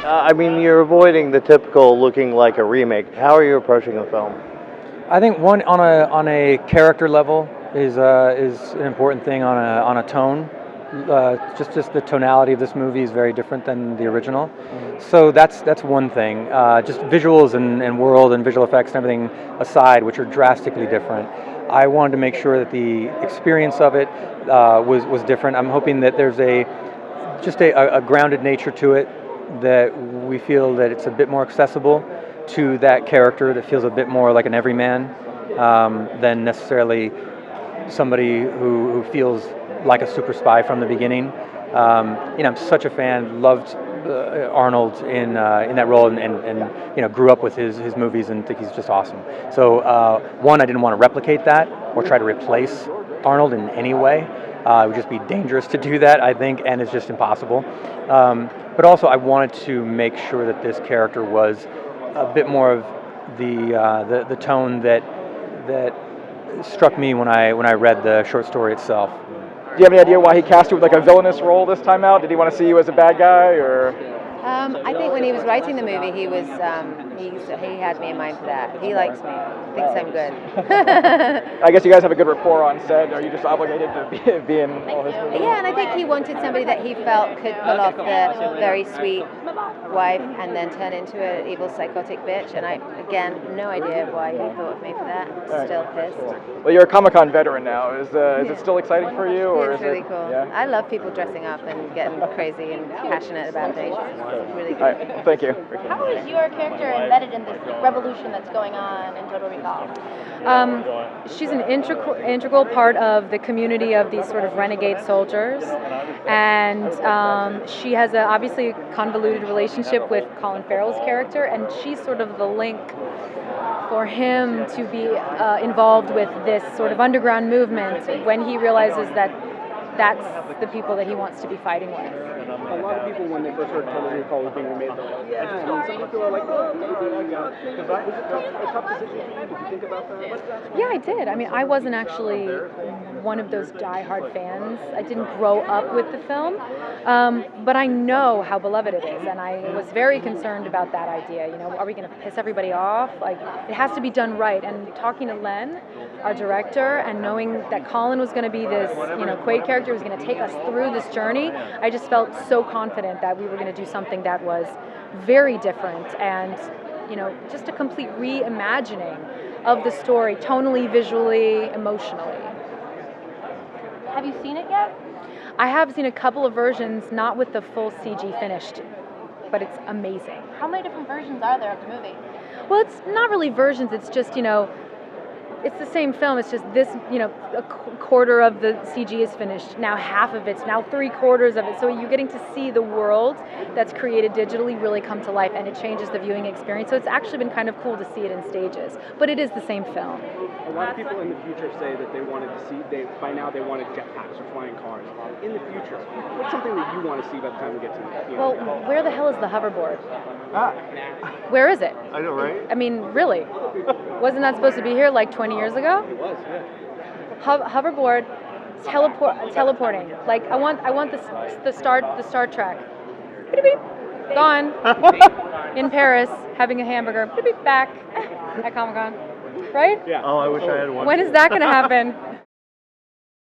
I mean, you're avoiding the typical looking like a remake. How are you approaching the film? I think one on a character level is an important thing on a tone. Just the tonality of this movie is very different than the original. So that's one thing. Just visuals and world and visual effects and everything aside, which are drastically different. I wanted to make sure that the experience of it was different. I'm hoping that there's a grounded nature to it, that we feel that it's a bit more accessible to that character, that feels a bit more like an everyman than necessarily somebody who feels like a super spy from the beginning. I'm such a fan, loved Arnold in that role, and grew up with his movies and think he's just awesome. So one, I didn't want to replicate that or try to replace Arnold in any way. It would just be dangerous to do that, I think, and it's just impossible. But also, I wanted to make sure that this character was a bit more of the tone that struck me when I read the short story itself. Do you have any idea why he cast you with like a villainous role this time out? Did he want to see you as a bad guy, or? I think when he was writing the movie, he had me in mind for that. He likes me, thinks I'm good. I guess you guys have a good rapport on set. Are you just obligated to be in all his movies? Yeah, and I think he wanted somebody that he felt could pull off the very sweet wife and then turn into an evil psychotic bitch. And I, again, no idea why he thought of me for that. Still pissed. Cool. Well, you're a Comic-Con veteran now. Is it still exciting for you, or it's really cool. Yeah? I love people dressing up and getting crazy and passionate about things. It's really good. All right, well, thank you. How is your character embedded in this revolution that's going on in Total Recall? She's an integral part of the community of these sort of renegade soldiers, and she has a obviously convoluted relationship with Colin Farrell's character, and she's sort of the link for him to be involved with this sort of underground movement when he realizes that that's the people that he wants to be fighting with. A lot of people, when they first heard Total Recall was being remade, they're like, yeah, some people are like, oh, maybe I got it. Was it a tough decision for you? Did you think about that? Yeah, I did. I mean, I wasn't actually one of those diehard fans. I didn't grow up with the film, but I know how beloved it is, and I was very concerned about that idea. You know, are we going to piss everybody off? Like, it has to be done right. And talking to Len, our director, and knowing that Colin was going to be this, Quaid character was going to take us through this journey, I just felt so confident that we were going to do something that was very different and, just a complete reimagining of the story, tonally, visually, emotionally. Have you seen it yet? I have seen a couple of versions, not with the full CG finished, but it's amazing. How many different versions are there of the movie? Well, it's not really versions, it's just, it's the same film, it's just this, a quarter of the CG is finished, now half of it's, now 3/4 of it, so you're getting to see the world that's created digitally really come to life, and it changes the viewing experience, so it's actually been kind of cool to see it in stages, but it is the same film. A lot of people in the future say that they wanted to see, by now they wanted jetpacks or flying cars. In the future, what's something that you want to see by the time we get to the Well, where the hell is the hoverboard? Ah. Where is it? I know, right? I mean, really? Wasn't that supposed to be here like 20 years ago? It was, yeah. Hoverboard, teleporting. Like I want the Star Trek. Beep, beep, gone. In Paris, having a hamburger. Beep, beep, back at Comic-Con. Right? Yeah. Oh, I wish I had one. When is that going to happen?